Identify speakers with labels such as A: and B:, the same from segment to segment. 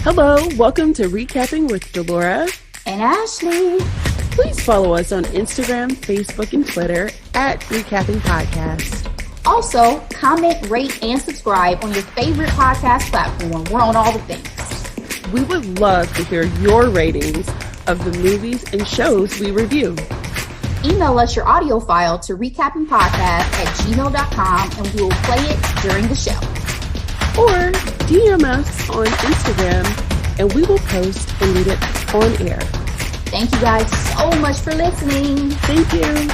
A: Hello, welcome to reCapping with Delora
B: and Ashley.
A: Please follow us on Instagram, Facebook, and Twitter at reCapping Podcast.
B: Also, comment, rate, and subscribe on your favorite podcast platform. We're on all the things.
A: We would love to hear your ratings of the movies and shows we review.
B: Email us your audio file to recappingpodcast@gmail.com and we will play it during the show.
A: Or DM us on Instagram and we will post and read it on air.
B: Thank you guys so much for listening.
A: Thank you.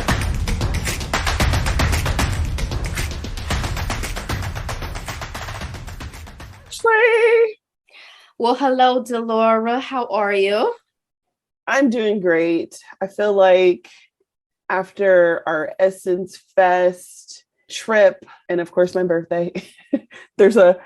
A: Ashley.
C: Well, hello, Delora. How are you?
A: I'm doing great. I feel like after our Essence Fest trip, and of course my birthday, there's a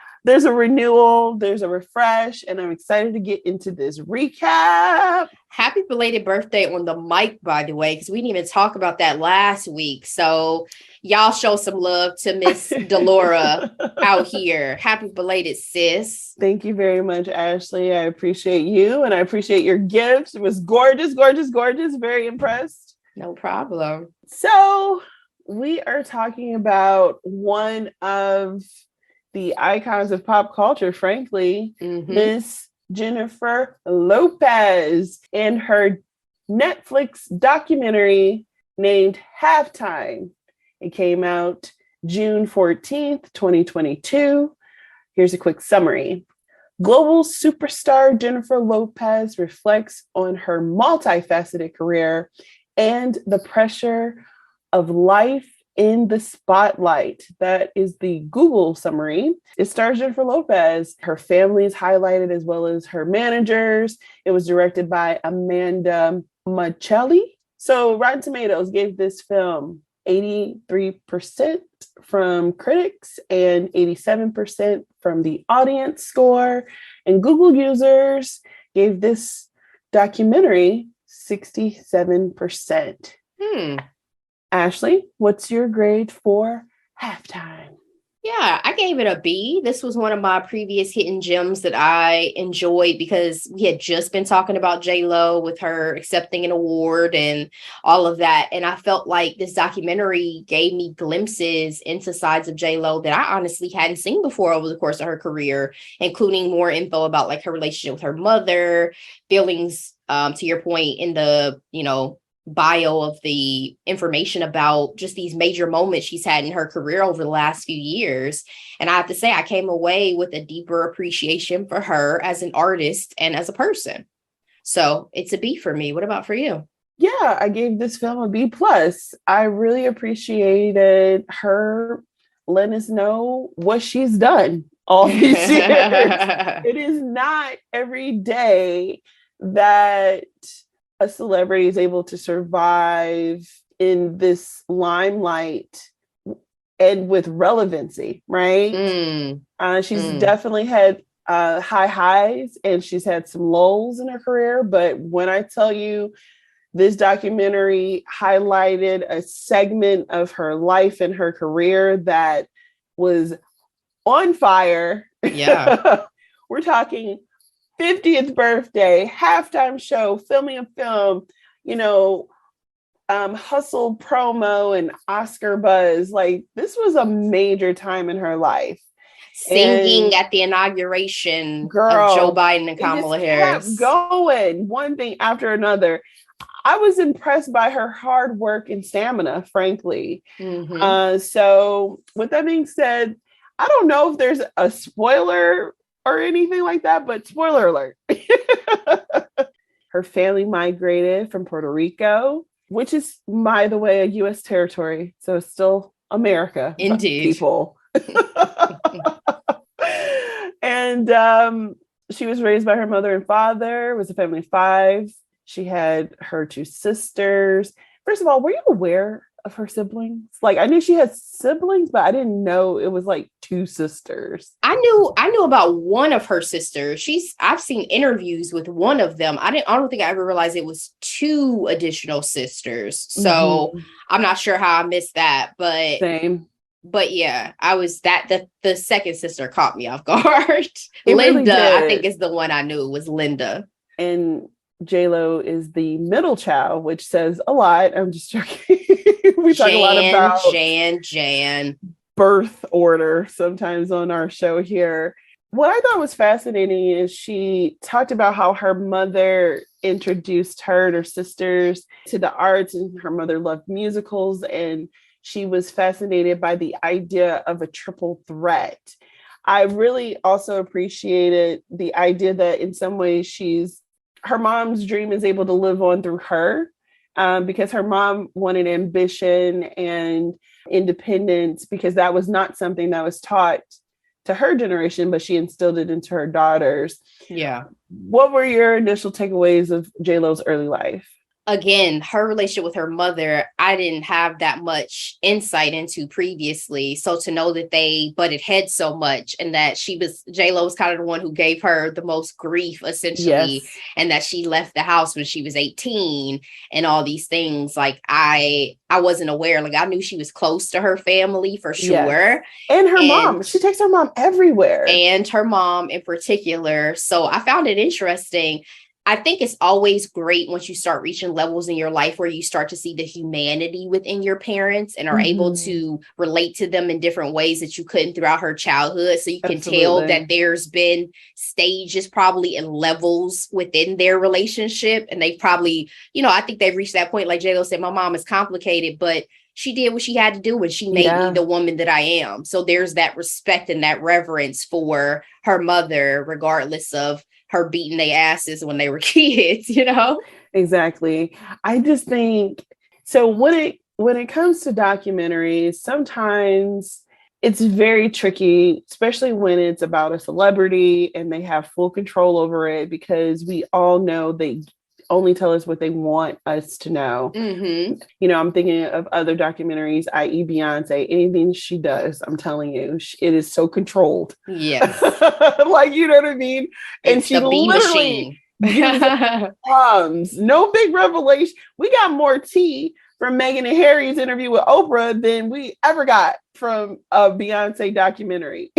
A: renewal, there's a refresh, and I'm excited to get into this recap.
C: Happy belated birthday on the mic, by the way, because we didn't even talk about that last week. So y'all show some love to Miss Delora out here. Happy belated, sis.
A: Thank you very much, Ashley. I appreciate you, and I appreciate your gifts. It was gorgeous, gorgeous, gorgeous. Very impressed.
C: No problem.
A: So we are talking about one of the icons of pop culture, frankly, Miss Jennifer Lopez and her Netflix documentary named Halftime. It came out June 14th, 2022. Here's a quick summary. Global superstar Jennifer Lopez reflects on her multifaceted career and the pressure of life in the spotlight. That is the Google summary. It stars Jennifer Lopez. Her family is highlighted as well as her managers. It was directed by Amanda Michelli. So Rotten Tomatoes gave this film 83% from critics and 87% from the audience score. And Google users gave this documentary 67%. Ashley, what's your grade for Halftime?
C: Yeah, I gave it a B. This was one of my previous hidden gems that I enjoyed because we had just been talking about J-Lo with her accepting an award and all of that. And I felt like this documentary gave me glimpses into sides of J-Lo that I honestly hadn't seen before over the course of her career, including more info about like her relationship with her mother, feelings, to your point in the, bio of the information about just these major moments she's had in her career over the last few years. And I have to say, I came away with a deeper appreciation for her as an artist and as a person. So it's a B for me. What about for you?
A: Yeah, I gave this film a B+. I really appreciated her letting us know what she's done all these years. It is not every day that a celebrity is able to survive in this limelight and with relevancy, right? She's definitely had high highs and she's had some lulls in her career. But when I tell you this documentary highlighted a segment of her life and her career that was on fire.
C: Yeah.
A: We're talking 50th birthday, halftime show, filming a film, hustle promo and Oscar buzz. Like, this was a major time in her life.
C: Singing at the inauguration of Joe Biden and Kamala Harris.
A: Kept going, one thing after another. I was impressed by her hard work and stamina, frankly. So with that being said, I don't know if there's a spoiler or anything like that, but spoiler alert. Her family migrated from Puerto Rico, which is, by the way, a U.S. territory. So it's still America.
C: Indeed.
A: People. And she was raised by her mother and father. It was a family of 5. She had her 2 sisters. First of all, were you aware of her siblings? Like, I knew she had siblings, but I didn't know it was like 2 sisters.
C: I knew about one of her sisters. I've seen interviews with one of them. I don't think I ever realized it was 2 additional sisters. So I'm not sure how I missed that, but
A: same.
C: But yeah, I was the second sister caught me off guard.
A: It
C: Linda,
A: really
C: I
A: did.
C: think is the one I knew was Linda.
A: And J-Lo is the middle child, which says a lot. I'm just joking. We talk a lot about
C: Jan.
A: birth order sometimes on our show here. What I thought was fascinating is she talked about how her mother introduced her and her sisters to the arts, and her mother loved musicals, and she was fascinated by the idea of a triple threat. I really also appreciated the idea that in some ways her mom's dream is able to live on through her, because her mom wanted ambition and independence, because that was not something that was taught to her generation, but she instilled it into her daughters.
C: Yeah.
A: What were your initial takeaways of J-Lo's early life?
C: Again, her relationship with her mother, I didn't have that much insight into previously. So to know that they butted heads so much, and that J-Lo was kind of the one who gave her the most grief, essentially, yes. And that she left the house when she was 18 and all these things. Like I wasn't aware. Like I knew she was close to her family for sure. Yes.
A: And her mom. She takes her mom everywhere.
C: And her mom in particular. So I found it interesting. I think it's always great once you start reaching levels in your life where you start to see the humanity within your parents and are able to relate to them in different ways that you couldn't throughout her childhood. So you can tell that there's been stages probably and levels within their relationship. And they probably, I think they've reached that point. Like J-Lo said, my mom is complicated, but she did what she had to do when she made me the woman that I am. So there's that respect and that reverence for her mother, regardless of her beating their asses when they were kids,
A: Exactly. I just think so when it comes to documentaries, sometimes it's very tricky, especially when it's about a celebrity and they have full control over it, because we all know they only tell us what they want us to know. Mm-hmm. I'm thinking of other documentaries, i.e. Beyonce. Anything she does, I'm telling you, it is so controlled.
C: Yes.
A: Like, you know what I mean? And
C: it's
A: she
C: the bee
A: literally
C: machine.
A: Crumbs. No big revelation. We got more tea from Meghan and Harry's interview with Oprah than we ever got from a Beyonce documentary.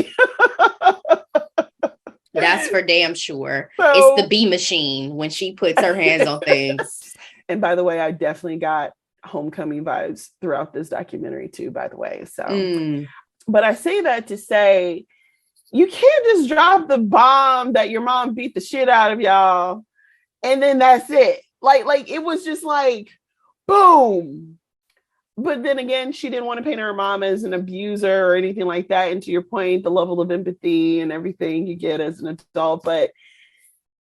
C: That's for damn sure. So, it's the bee machine when she puts her hands on things.
A: And by the way, I definitely got homecoming vibes throughout this documentary too, by the way. So, but I say that to say, you can't just drop the bomb that your mom beat the shit out of y'all and then that's it. Like it was just like, boom. But then again, she didn't want to paint her mom as an abuser or anything like that. And to your point, the level of empathy and everything you get as an adult. But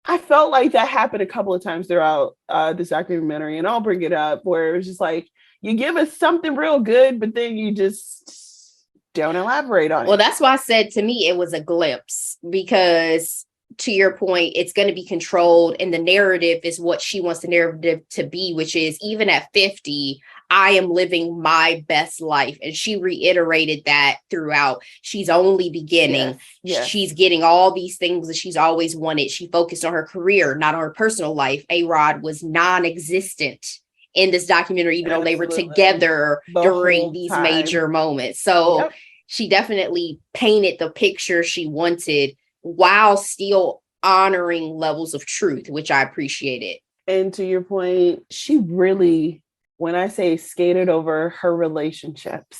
A: I felt like that happened a couple of times throughout this documentary. And I'll bring it up where it was just like, you give us something real good, but then you just don't elaborate on it.
C: Well, that's why I said to me, it was a glimpse, because to your point, it's going to be controlled. And the narrative is what she wants the narrative to be, which is even at 50, I am living my best life. And she reiterated that throughout. She's only beginning. Yes. She's getting all these things that she's always wanted. She focused on her career, not on her personal life. A-Rod was non-existent in this documentary, even though they were together during these major moments. So she definitely painted the picture she wanted while still honoring levels of truth, which I appreciated.
A: And to your point, she really, when I say skated over her relationships,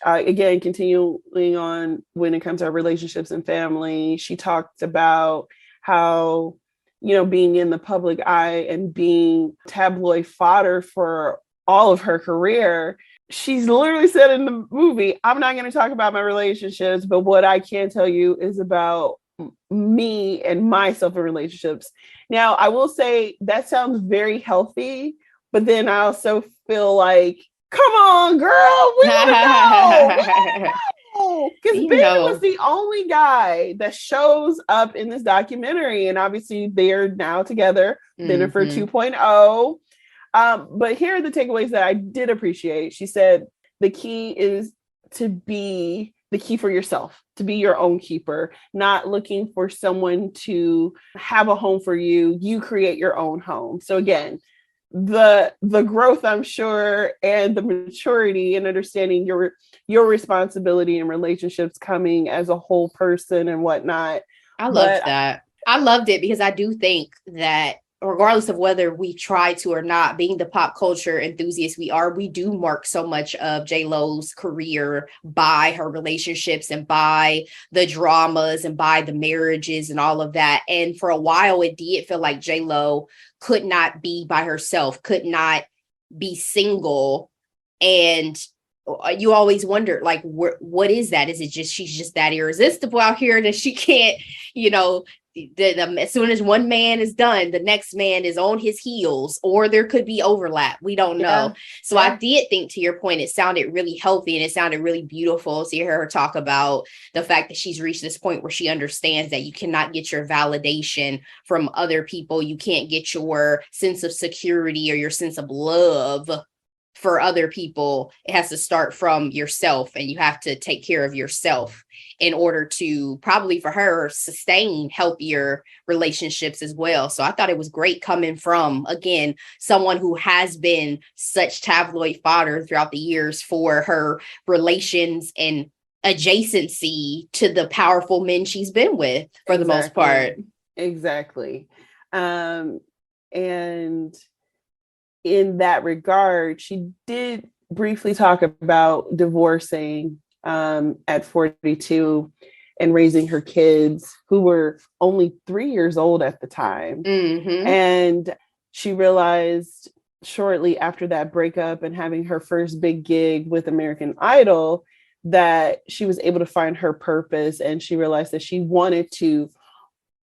A: again, continuing on when it comes to her relationships and family, she talked about how, being in the public eye and being tabloid fodder for all of her career. She's literally said in the movie, I'm not going to talk about my relationships, but what I can tell you is about me and myself in relationships. Now, I will say that sounds very healthy, but then I also feel like, come on, girl, we know. Because Ben was the only guy that shows up in this documentary. And obviously they're now together, Jennifer 2.0. But here are the takeaways that I did appreciate. She said, the key is to be the key for yourself, to be your own keeper, not looking for someone to have a home for you. You create your own home. So again, the growth, I'm sure, and the maturity and understanding your responsibility in relationships, coming as a whole person and whatnot.
C: I loved that. I loved it because I do think that regardless of whether we try to or not, being the pop culture enthusiasts we are, we do mark so much of J-Lo's career by her relationships and by the dramas and by the marriages and all of that. And for a while, it did feel like J-Lo could not be by herself, could not be single. And you always wondered, like, what is that? Is it just she's just that irresistible out here that she can't, as soon as one man is done, the next man is on his heels, or there could be overlap. We don't know. So I did think, to your point, it sounded really healthy and it sounded really beautiful to hear her talk about the fact that she's reached this point where she understands that you cannot get your validation from other people. You can't get your sense of security or your sense of love for other people. It has to start from yourself, and you have to take care of yourself in order to, probably for her, sustain healthier relationships as well. So I thought it was great coming from, again, someone who has been such tabloid fodder throughout the years for her relations and adjacency to the powerful men she's been with for the most part.
A: Exactly. And in that regard, she did briefly talk about divorcing at 42 and raising her kids, who were only 3 years old at the time.
C: Mm-hmm.
A: And she realized shortly after that breakup and having her first big gig with American Idol that she was able to find her purpose. And she realized that she wanted to,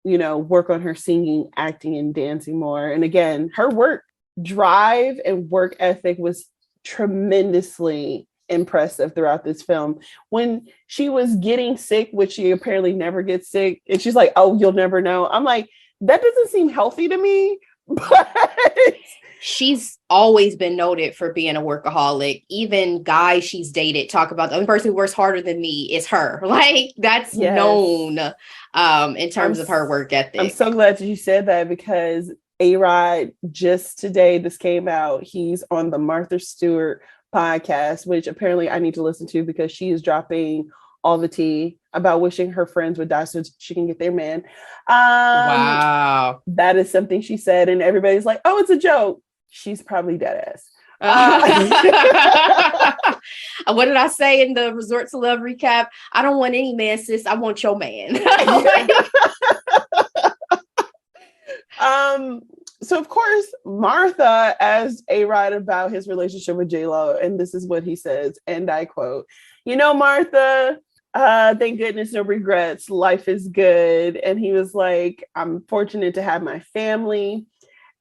A: work on her singing, acting, and dancing more. And again, her work drive and work ethic was tremendously impressive throughout this film. When she was getting sick, which she apparently never gets sick, and she's like, "Oh, you'll never know." I'm like, that doesn't seem healthy to me. But
C: she's always been noted for being a workaholic. Even guys she's dated talk about the only person who works harder than me is her. Like, that's known in terms of her work ethic.
A: I'm so glad that you said that, because A-Rod, just today, this came out, he's on the Martha Stewart podcast, which apparently I need to listen to, because she is dropping all the tea about wishing her friends would die so she can get their man.
C: Wow.
A: That is something she said, and everybody's like, oh, it's a joke. She's probably dead ass.
C: What did I say in the Resort to Love recap? I don't want any man, sis. I want your man.
A: So of course, Martha asked A-Rod about his relationship with J-Lo, and this is what he says, and I quote, Martha, thank goodness, no regrets. Life is good. And he was like, I'm fortunate to have my family.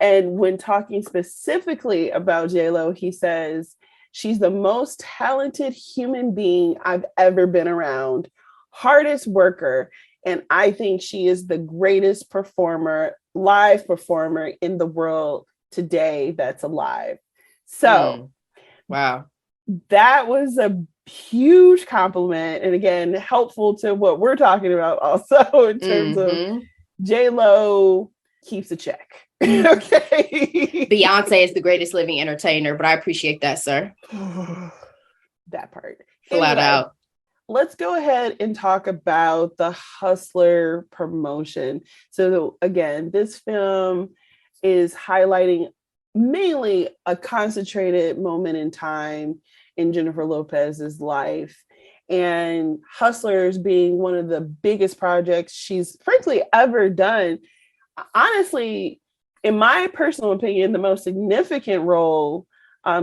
A: And when talking specifically about J-Lo, he says, she's the most talented human being I've ever been around, hardest worker. And I think she is the greatest live performer in the world today that's alive. So,
C: wow.
A: That was a huge compliment. And again, helpful to what we're talking about also in terms of J-Lo keeps a check. Okay.
C: Beyonce is the greatest living entertainer, but I appreciate that, sir.
A: That part.
C: Flat out.
A: Let's go ahead and talk about the Hustler promotion. So again, this film is highlighting mainly a concentrated moment in time in Jennifer Lopez's life, and Hustlers being one of the biggest projects she's frankly ever done. Honestly, in my personal opinion, the most significant role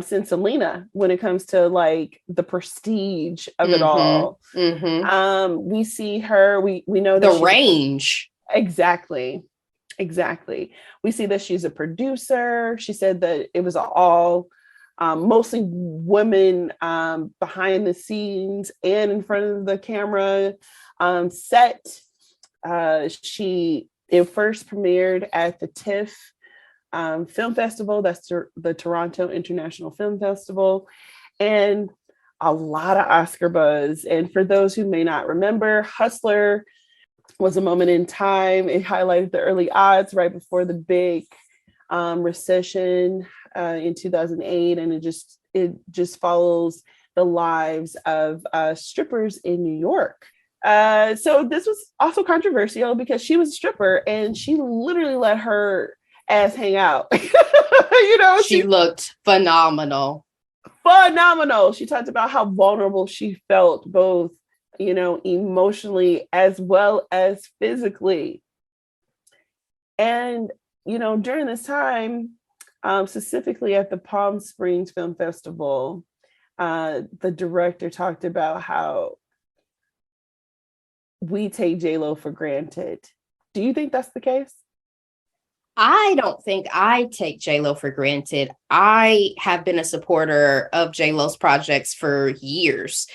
A: since Selena when it comes to like the prestige of it all. We see her, we know that
C: the range.
A: Exactly. We see that she's a producer. She said that it was all mostly women behind the scenes and in front of the camera set. It first premiered at the TIFF Film Festival. That's the Toronto International Film Festival, and a lot of Oscar buzz. And for those who may not remember, Hustler was a moment in time. It highlighted the early odds right before the big recession in 2008, and it just follows the lives of strippers in New York. So this was also controversial because she was a stripper and she literally let her ass hang out.
C: She looked phenomenal.
A: She talked about how vulnerable she felt, both, emotionally as well as physically. And, during this time, specifically at the Palm Springs Film Festival, the director talked about how we take J-Lo for granted. Do you think that's the case?
C: I don't think I take J-Lo for granted. I have been a supporter of J-Lo's projects for years.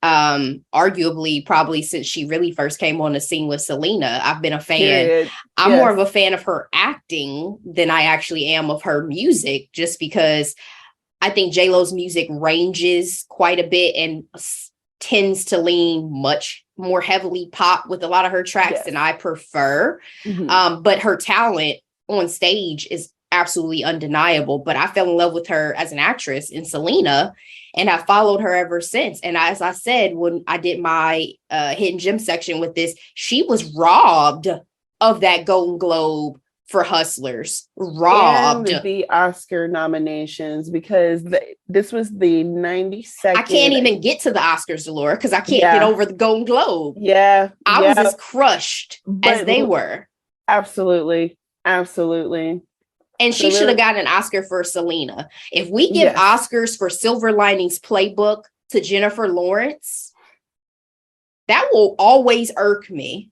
C: Arguably, probably since she really first came on the scene with Selena, I've been a fan.
A: Period.
C: I'm more of a fan of her acting than I actually am of her music, just because I think J-Lo's music ranges quite a bit and tends to lean much more heavily pop with a lot of her tracks than I prefer. Mm-hmm. But her talent on stage is absolutely undeniable. But I fell in love with her as an actress in Selena, and I followed her ever since. And as I said, when I did my hidden gem section with this, she was robbed of that Golden Globe for Hustlers. Robbed.
A: And the Oscar nominations, because this was the 92nd.
C: I can't even get to the Oscars, Delora, because I can't get over the Golden Globe. I was as crushed as they were.
A: Absolutely.
C: And she should have gotten an Oscar for Selena. If we give Oscars for Silver Linings Playbook to Jennifer Lawrence, that will always irk me.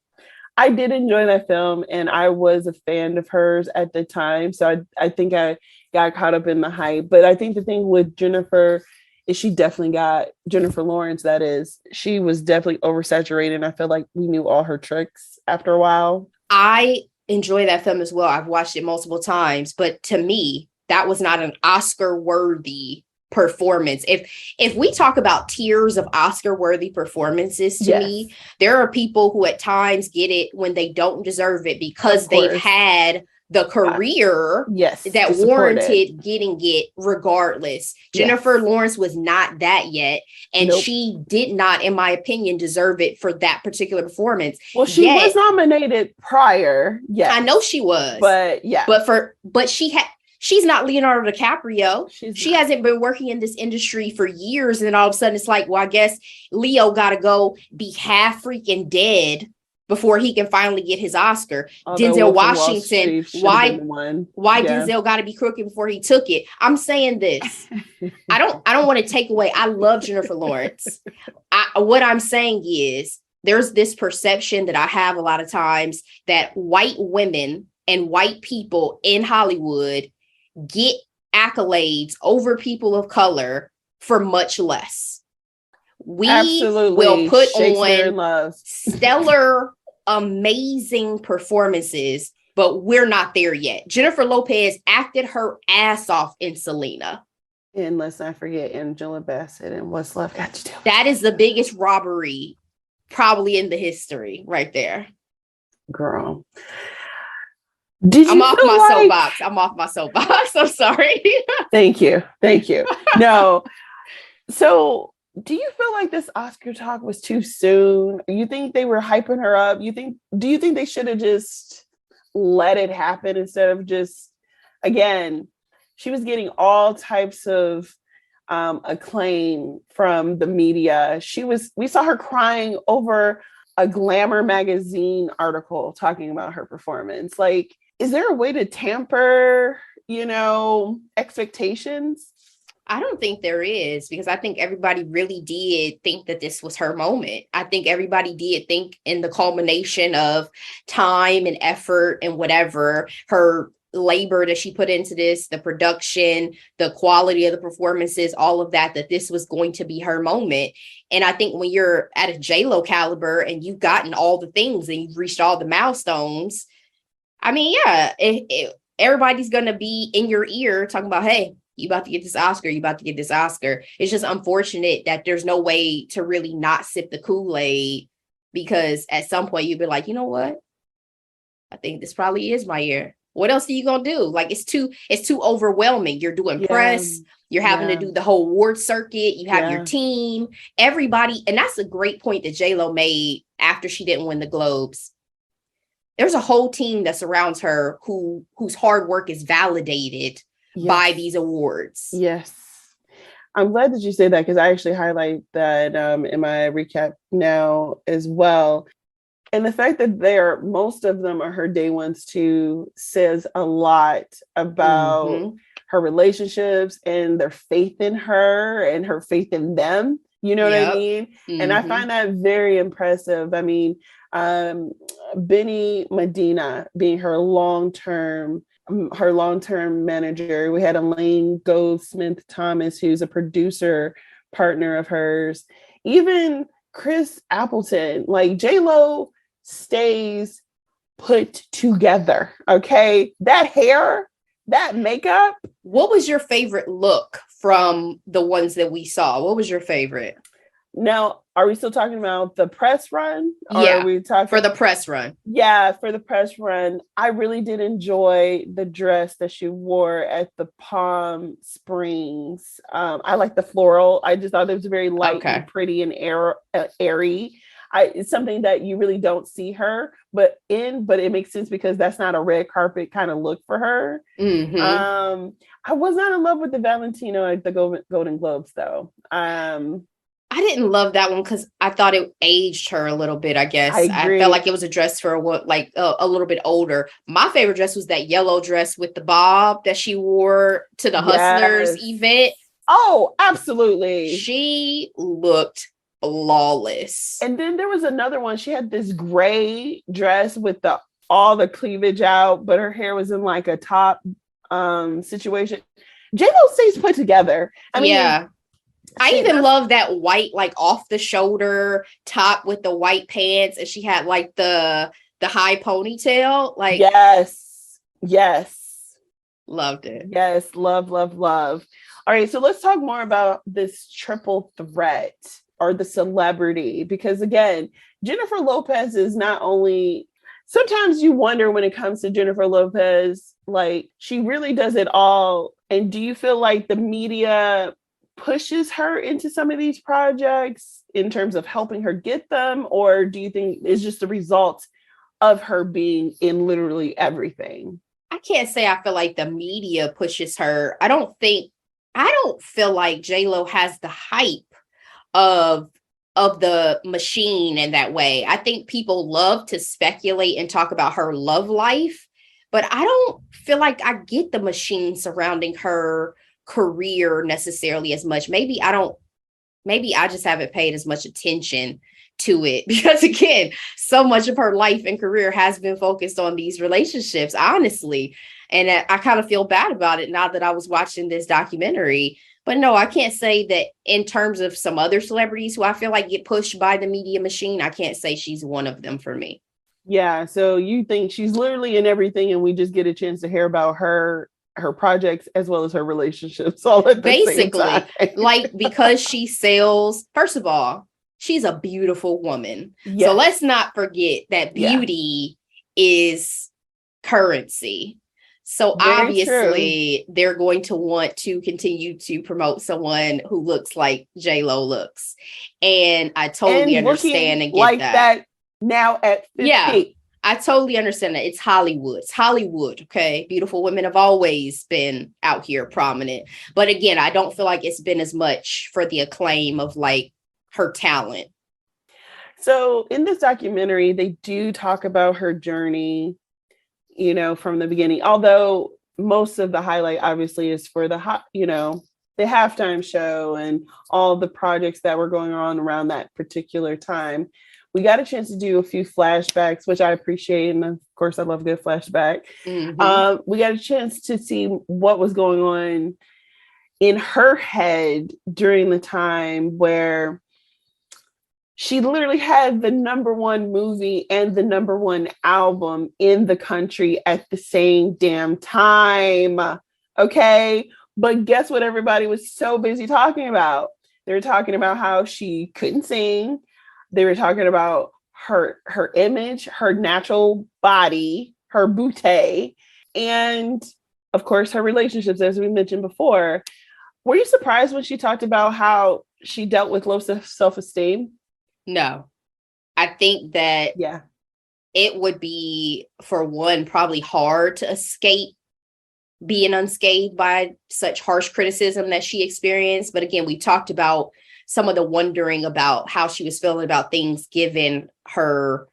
A: I did enjoy that film, and I was a fan of hers at the time. So I think I got caught up in the hype. But I think the thing with Jennifer is she definitely got, Jennifer Lawrence, that is, she was definitely oversaturated. And I feel like we knew all her tricks after a while.
C: I enjoy that film as well. I've watched it multiple times, but to me, that was not an Oscar-worthy performance. If we talk about tiers of Oscar-worthy performances, to me, there are people who at times get it when they don't deserve it because they've had the career that warranted getting it regardless. Jennifer Lawrence was not that yet, and she did not, in my opinion, deserve it for that particular performance.
A: Well, she was nominated prior.
C: I know she was, but she's not Leonardo DiCaprio. She hasn't been working in this industry for years, and then all of a sudden it's like, well, I guess Leo got to go be half freaking dead before he can finally get his Oscar. Denzel Washington, why Denzel got to be crooked before he took it? I'm saying this. I don't want to take away. I love Jennifer Lawrence. What I'm saying is there's this perception that I have a lot of times that white women and white people in Hollywood get accolades over people of color for much less. We will put on stellar, amazing performances, but we're not there yet. Jennifer Lopez acted her ass off in Selena.
A: And let's not forget Angela Bassett and What's Love Got to Do.
C: That is the biggest robbery probably in the history right there.
A: Girl.
C: I'm off my soapbox. I'm sorry.
A: Thank you. No. So do you feel like this Oscar talk was too soon? You think they were hyping her up? Do you think they should have just let it happen instead of just, again, she was getting all types of acclaim from the media. We saw her crying over a Glamour magazine article talking about her performance. Like, is there a way to tamper, expectations?
C: I don't think there is, because I think everybody really did think that this was her moment. I think everybody did think in the culmination of time and effort and whatever, her labor that she put into this, the production, the quality of the performances, all of that this was going to be her moment. And I think when you're at a J-Lo caliber and you've gotten all the things and you've reached all the milestones, I mean, everybody's going to be in your ear talking about, hey, you about to get this Oscar. It's just unfortunate that there's no way to really not sip the Kool-Aid, because at some point you'd be like, you know what? I think this probably is my year. What else are you gonna do? Like it's too overwhelming. You're doing press, you're having to do the whole award circuit, you have your team, everybody, and that's a great point that J-Lo made after she didn't win the Globes. There's a whole team that surrounds her whose hard work is validated by these awards.
A: Yes. I'm glad that you say that because I actually highlight that in my recap now as well. And the fact that most of them are her day ones too says a lot about her relationships and their faith in her and her faith in them. You know what I mean? And I find that very impressive. I mean, Benny Medina being her long-term manager. We had Elaine Goldsmith Thomas, who's a producer partner of hers. Even Chris Appleton, like J-Lo stays put together. Okay. That hair, that makeup.
C: What was your favorite look from the ones that we saw? What was your favorite?
A: Now, are we still talking about the press run? Or
C: yeah,
A: are we talking
C: for the press run?
A: Yeah, for the press run. I really did enjoy the dress that she wore at the Palm Springs. I like the floral. I just thought it was very light and pretty and airy. It's something that you really don't see her, but it makes sense because that's not a red carpet kind of look for her. I was not in love with the Valentino at the Golden Globes, though.
C: I didn't love that one because I thought it aged her a little bit, I guess. I felt like it was a dress for a little bit older. My favorite dress was that yellow dress with the bob that she wore to the Hustlers event.
A: Oh, absolutely.
C: She looked flawless.
A: And then there was another one. She had this gray dress with all the cleavage out, but her hair was in like a top situation. J-Lo stays put together. I mean,
C: I even love that white, like off the shoulder top with the white pants, and she had like the high ponytail. Like
A: yes,
C: loved it.
A: Yes, love. All right, so let's talk more about this triple threat or the celebrity, because again, Jennifer Lopez is not only. Sometimes you wonder when it comes to Jennifer Lopez, like she really does it all. And do you feel like the media pushes her into some of these projects in terms of helping her get them, or do you think it's just the result of her being in literally everything?
C: I can't say I feel like the media pushes her. I don't feel like J-Lo has the hype of the machine in that way. I think people love to speculate and talk about her love life, but I don't feel like I get the machine surrounding her career necessarily as much. Maybe I just haven't paid as much attention to it because again, so much of her life and career has been focused on these relationships, honestly. And I kind of feel bad about it now that I was watching this documentary. But no, I can't say that in terms of some other celebrities who I feel like get pushed by the media machine, I can't say she's one of them for me.
A: Yeah. So you think she's literally in everything and we just get a chance to hear about her projects as well as her relationships all at the same time.
C: Like, because she sells, first of all, she's a beautiful woman. Yes. So let's not forget that beauty is currency. So very obviously true. They're going to want to continue to promote someone who looks like J-Lo looks. And I totally understand and get
A: like that now at 50.
C: Yeah. I totally understand that. It's Hollywood. It's Hollywood, okay? Beautiful women have always been out here prominent. But again, I don't feel like it's been as much for the acclaim of like her talent.
A: So in this documentary, they do talk about her journey, you know, from the beginning. Although most of the highlight obviously is for the halftime show and all the projects that were going on around that particular time. We got a chance to do a few flashbacks, which I appreciate. And of course, I love a good flashback. We got a chance to see what was going on in her head during the time where she literally had the #1 movie and the #1 album in the country at the same damn time. Okay. But guess what everybody was so busy talking about? They were talking about how she couldn't sing. They were talking about her image, her natural body, her bouquet, And of course, her relationships, as we mentioned before. Were you surprised when she talked about how she dealt with low self-esteem?
C: No. I think that it would be, for one, probably hard to escape being unscathed by such harsh criticism that she experienced. But again, we talked about some of the wondering about how she was feeling about things given her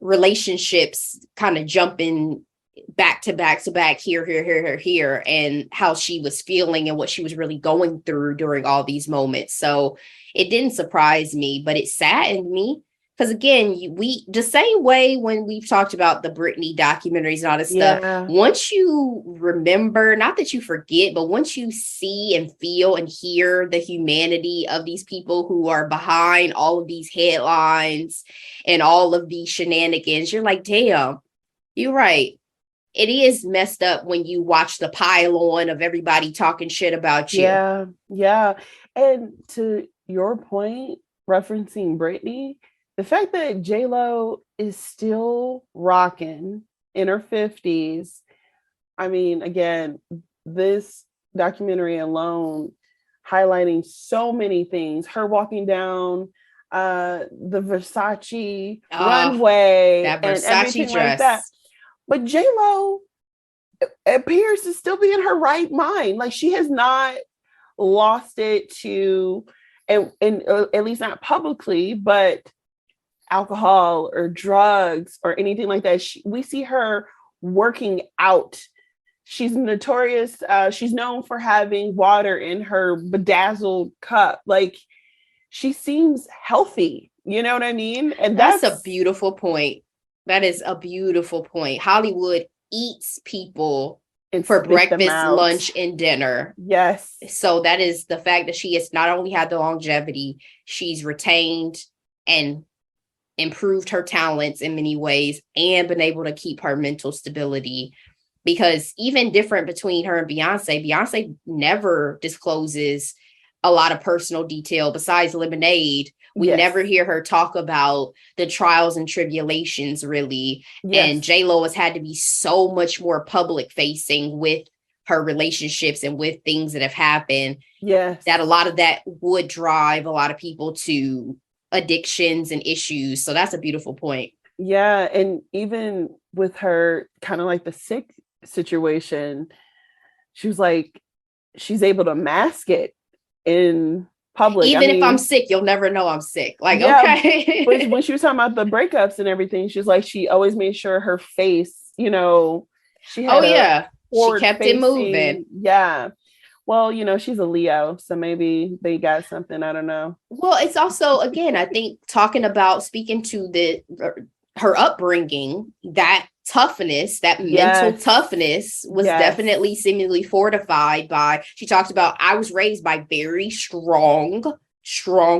C: relationships kind of jumping back to back to back here, and how she was feeling and what she was really going through during all these moments. So it didn't surprise me, but it saddened me. Because again, we the same way when we've talked about the Britney documentaries and all this stuff, once you remember, not that you forget, but once you see and feel and hear the humanity of these people who are behind all of these headlines and all of these shenanigans, you're like, damn, you're right. It is messed up when you watch the pile on of everybody talking shit about you.
A: Yeah. And to your point, referencing Britney, the fact that J-Lo is still rocking in her 50s, I mean, again, this documentary alone highlighting so many things. Her walking down the Versace runway
C: that
A: and
C: Versace
A: everything
C: dress.
A: like that. But J-Lo appears to still be in her right mind. Like, she has not lost it to, and at least not publicly, but alcohol or drugs or anything like that. We see her working out. She's notorious. She's known for having water in her bedazzled cup. Like, she seems healthy. You know what I mean? And
C: that's a beautiful point. That is a beautiful point. Hollywood eats people for breakfast, lunch, and dinner.
A: Yes.
C: So that is the fact that she has not only had the longevity, she's retained and improved her talents in many ways and been able to keep her mental stability. Because even different between her and Beyonce never discloses a lot of personal detail besides Lemonade. We never hear her talk about the trials and tribulations, really. And J-Lo has had to be so much more public facing with her relationships and with things that have happened. That a lot of that would drive a lot of people to addictions and issues. So that's a beautiful point.
A: Yeah. And even with her kind of like the sick situation, she was like, she's able to mask it in public.
C: Even if I'm sick, you'll never know I'm sick. Like, okay.
A: When she was talking about the breakups and everything, she's like, she always made sure her face, she had
C: she kept it moving.
A: Yeah. Well, she's a Leo, so maybe they got something. I don't know.
C: Well, it's also, again, I think speaking to her upbringing, that toughness, that mental toughness was definitely seemingly fortified by, she talks about, I was raised by very strong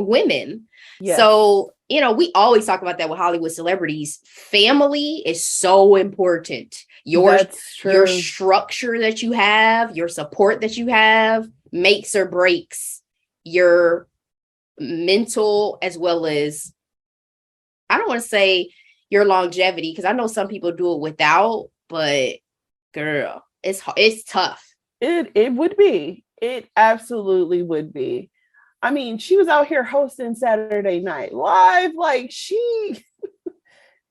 C: women. So, we always talk about that with Hollywood celebrities. Family is so important. Your structure that you have, your support that you have makes or breaks your mental, as well as, I don't want to say your longevity, because I know some people do it without, but girl, it's tough.
A: It would be. It absolutely would be. I mean, she was out here hosting Saturday Night Live. Like,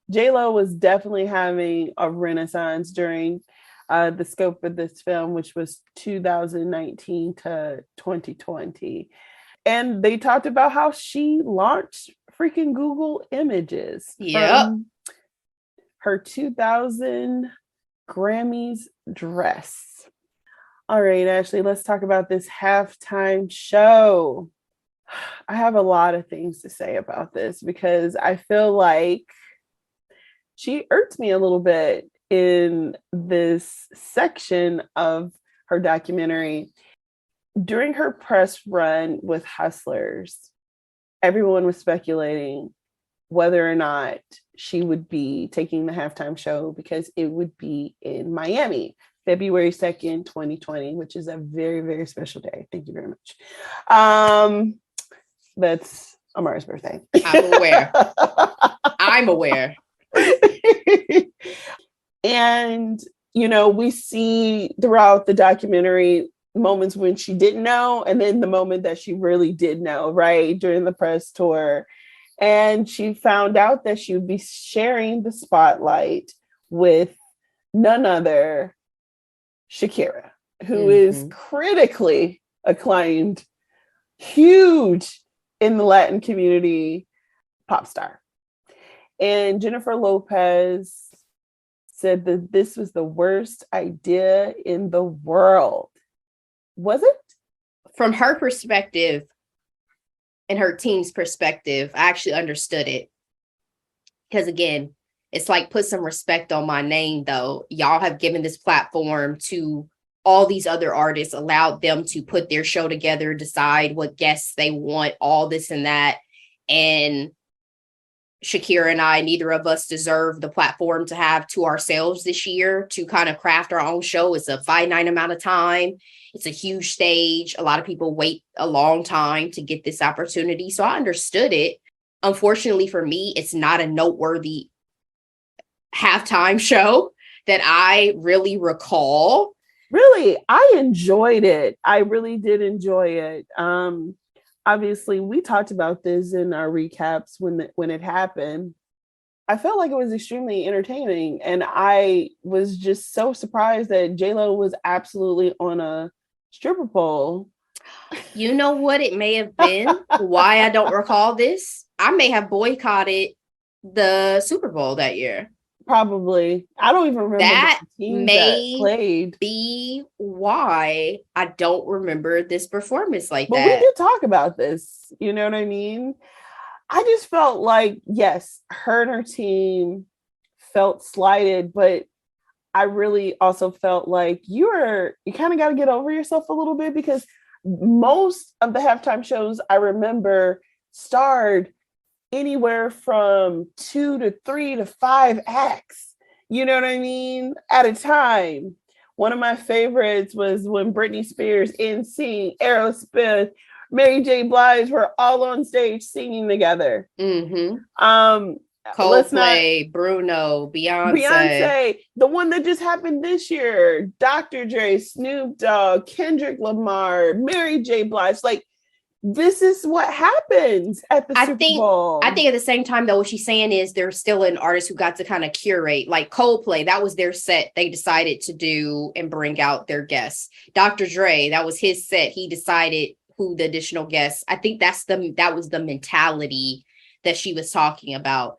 A: J-Lo was definitely having a renaissance during the scope of this film, which was 2019 to 2020. And they talked about how she launched freaking Google Images from her 2000 Grammys dress. All right, Ashley, let's talk about this halftime show. I have a lot of things to say about this because I feel like she irks me a little bit in this section of her documentary. During her press run with Hustlers, everyone was speculating whether or not she would be taking the halftime show because it would be in Miami, February 2nd, 2020, which is a very, very special day. Thank you very much. That's Amara's birthday.
C: I'm aware.
A: And we see throughout the documentary moments when she didn't know, and then the moment that she really did know, right, during the press tour. And she found out that she would be sharing the spotlight with none other Shakira, who is critically acclaimed, huge in the Latin community pop star. And Jennifer Lopez said that this was the worst idea in the world. Was it?
C: From her perspective and her team's perspective, I actually understood it. Because again, it's like, put some respect on my name, though. Y'all have given this platform to all these other artists, allowed them to put their show together, decide what guests they want, all this and that. And Shakira and I, neither of us deserve the platform to have to ourselves this year to kind of craft our own show. It's a finite amount of time. It's a huge stage. A lot of people wait a long time to get this opportunity. So I understood it. Unfortunately for me, it's not a noteworthy halftime show that I really recall.
A: Really, I enjoyed it. I really did enjoy it. Obviously, we talked about this in our recaps when it happened. I felt like it was extremely entertaining, and I was just so surprised that J-Lo was absolutely on a stripper pole.
C: You know what it may have been? Why I don't recall this? I may have boycotted the Super Bowl that year.
A: Probably. I don't even remember
C: that
A: the teams that played.
C: Be why I don't remember this performance like
A: but
C: that.
A: But we did talk about this. You know what I mean? I just felt like, yes, her and her team felt slighted, but I really also felt like you kind of got to get over yourself a little bit, because most of the halftime shows I remember starred anywhere from 2 to 3 to 5 acts, you know what I mean, at a time. One of my favorites was when Britney Spears, NSYNC, Aerosmith, Mary J. Blige were all on stage singing together.
C: Coldplay, Bruno, Beyonce.
A: The one that just happened this year, Dr. Dre, Snoop Dogg, Kendrick Lamar, Mary J. Blige. Like, this is what happens at the Super Bowl.
C: I think at the same time, though, what she's saying is there's still an artist who got to kind of curate, like Coldplay. That was their set. They decided to do and bring out their guests. Dr. Dre, that was his set. He decided who the additional guests. I think that was the mentality that she was talking about.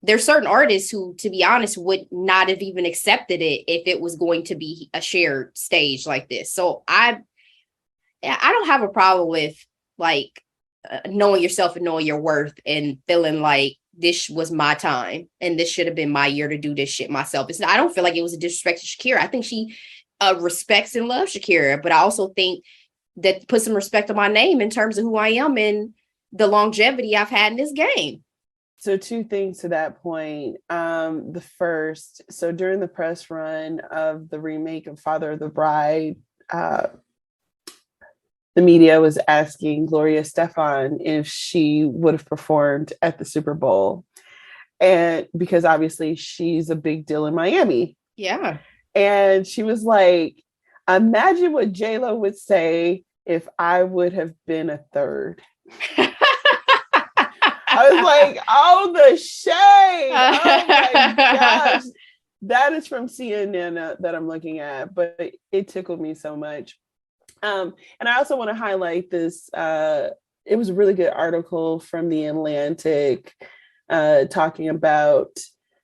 C: There's certain artists who, to be honest, would not have even accepted it if it was going to be a shared stage like this. So I don't have a problem with like knowing yourself and knowing your worth and feeling like this was my time and this should have been my year to do this shit myself. I don't feel like it was a disrespect to Shakira. I think she respects and loves Shakira, but I also think that put some respect on my name in terms of who I am and the longevity I've had in this game.
A: So 2 things to that point. The first, so during the press run of the remake of Father of the Bride, the media was asking Gloria Estefan if she would have performed at the Super Bowl. And because obviously she's a big deal in Miami.
C: Yeah.
A: And she was like, imagine what J-Lo would say if I would have been a third. I was like, oh, the shade. Oh my gosh. That is from CNN that I'm looking at, but it tickled me so much. And I also want to highlight this. It was a really good article from The Atlantic talking about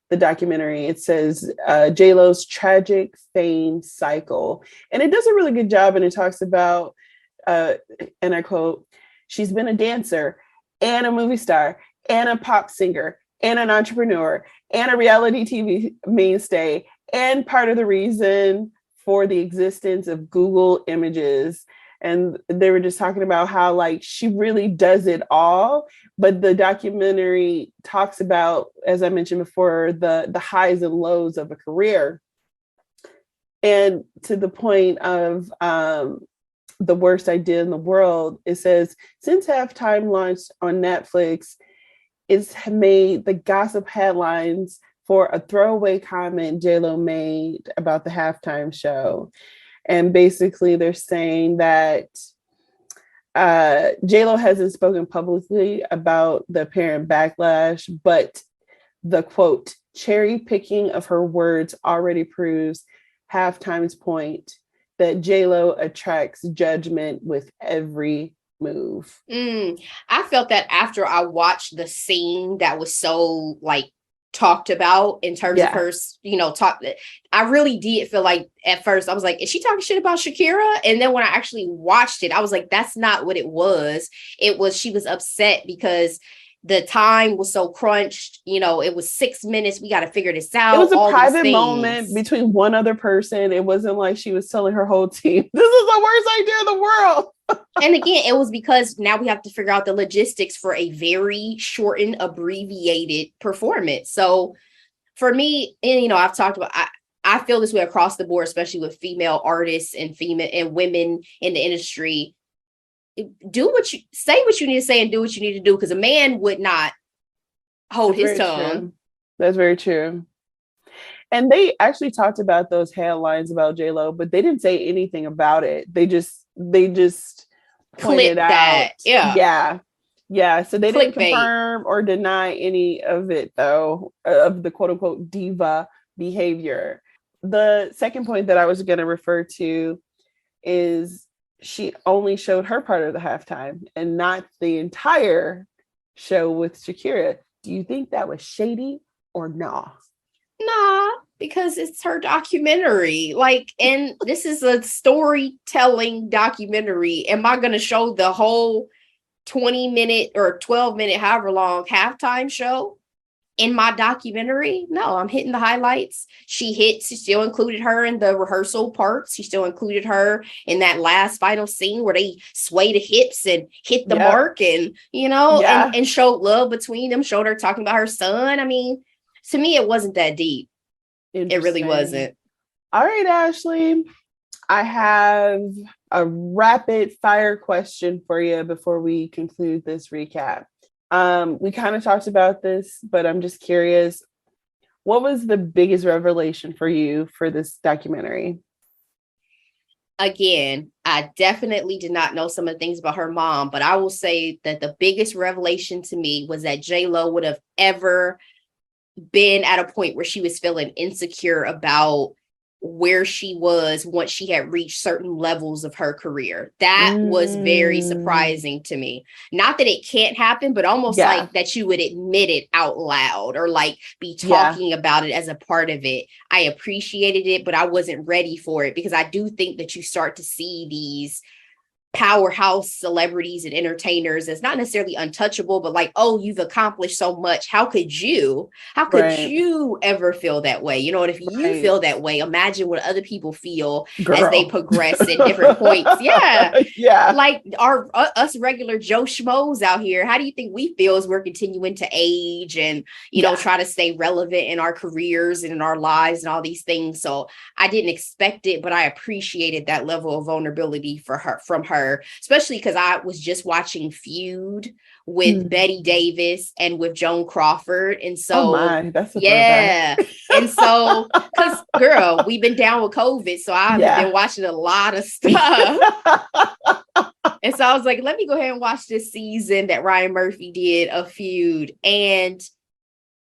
A: the documentary. It says J-Lo's tragic fame cycle. And it does a really good job. And it talks about, and I quote, she's been a dancer and a movie star and a pop singer and an entrepreneur and a reality TV mainstay and part of the reason for the existence of Google Images. And they were just talking about how like she really does it all. But the documentary talks about, as I mentioned before, the highs and lows of a career. And to the point of the worst idea in the world, it says, since Halftime launched on Netflix, it's made the gossip headlines for a throwaway comment J-Lo made about the halftime show. And basically they're saying that J-Lo hasn't spoken publicly about the apparent backlash, but the quote, cherry picking of her words already proves halftime's point that J-Lo attracts judgment with every move.
C: I felt that after I watched the scene that was so like talked about in terms of her, I really did feel like at first I was like, is she talking shit about Shakira? And then when I actually watched it, I was like, that's not what it was. It was, she was upset because the time was so crunched, it was 6 minutes. We got to figure this out.
A: It was a private moment between one other person. It wasn't like she was telling her whole team, this is the worst idea in the world.
C: And again, it was because now we have to figure out the logistics for a very shortened, abbreviated performance. So for me, and I've talked about, I feel this way across the board, especially with female artists and female and women in the industry. Do what you say, what you need to say, and do what you need to do, because a man would not hold his tongue.
A: True. That's very true. And they actually talked about those headlines about J-Lo, but they didn't say anything about it. They just pointed out
C: that.
A: Yeah. So they didn't
C: Clickbait.
A: confirm or deny any of it, though, of the quote unquote diva behavior. The second point that I was going to refer to is she only showed her part of the halftime and not the entire show with Shakira. Do you think that was shady or nah?
C: Nah, because it's her documentary. And this is a storytelling documentary. Am I going to show the whole 20-minute or 12-minute, however long halftime show in my documentary? No, I'm hitting the highlights. She still included her in the rehearsal parts. She still included her in that last final scene where they sway the hips and hit the mark and, and showed love between them, showed her talking about her son. I mean, to me, it wasn't that deep. It really wasn't.
A: All right, Ashley. I have a rapid fire question for you before we conclude this recap. We kind of talked about this, but I'm just curious. What was the biggest revelation for you for this documentary?
C: Again, I definitely did not know some of the things about her mom, but I will say that the biggest revelation to me was that J-Lo would have ever been at a point where she was feeling insecure about where she was once she had reached certain levels of her career. That was very surprising to me. Not that it can't happen, but almost like that you would admit it out loud or like be talking about it as a part of it. I appreciated it, but I wasn't ready for it, because I do think that you start to see these powerhouse celebrities and entertainers as not necessarily untouchable, but like, oh, you've accomplished so much. How could you ever feel that way? And if you feel that way, imagine what other people feel as they progress in different points. Yeah. Like us regular Joe Schmoes out here, how do you think we feel as we're continuing to age and, try to stay relevant in our careers and in our lives and all these things? So I didn't expect it, but I appreciated that level of vulnerability from her, especially because I was just watching Feud with Betty Davis and with Joan Crawford. And so,
A: that's a
C: and so, because girl, we've been down with COVID, so I've been watching a lot of stuff. And so I was like, let me go ahead and watch this season that Ryan Murphy did of Feud. And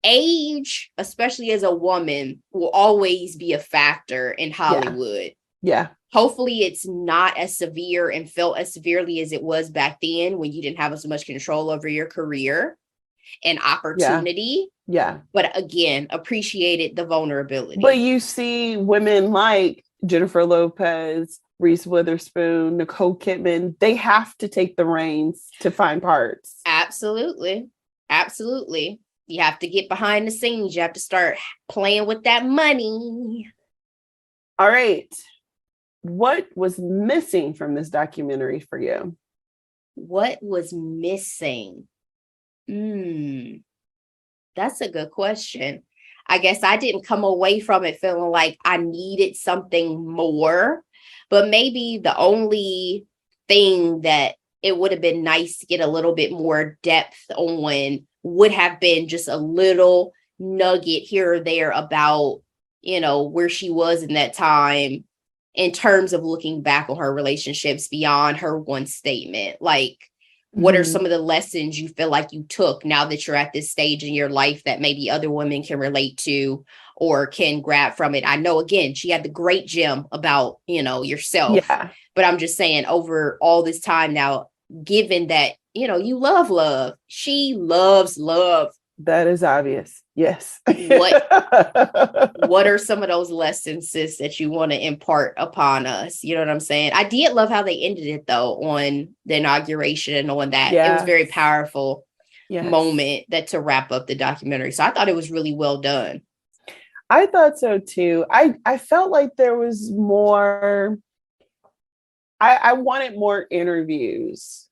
C: age, especially as a woman, will always be a factor in Hollywood.
A: Yeah.
C: Hopefully it's not as severe and felt as severely as it was back then when you didn't have as much control over your career and opportunity.
A: Yeah.
C: But again, appreciated the vulnerability.
A: But you see women like Jennifer Lopez, Reese Witherspoon, Nicole Kidman, they have to take the reins to find parts.
C: Absolutely. You have to get behind the scenes. You have to start playing with that money.
A: All right. What was missing from this documentary for you?
C: What was missing? That's a good question. I guess I didn't come away from it feeling like I needed something more, but maybe the only thing that it would have been nice to get a little bit more depth on would have been just a little nugget here or there about, where she was in that time in terms of looking back on her relationships beyond her one statement. Like, what are some of the lessons you feel like you took now that you're at this stage in your life that maybe other women can relate to or can grab from it? I know, again, she had the great gem about, yourself.
A: Yeah.
C: But I'm just saying, over all this time now, given that, you love love, she loves love.
A: That is obvious. Yes.
C: What are some of those lessons, sis, that you want to impart upon us? You know what I'm saying? I did love how they ended it, though, on the inauguration and on that. It was very powerful moment to wrap up the documentary. So I thought it was really well done.
A: I thought so, too. I felt like there was more. I wanted more interviews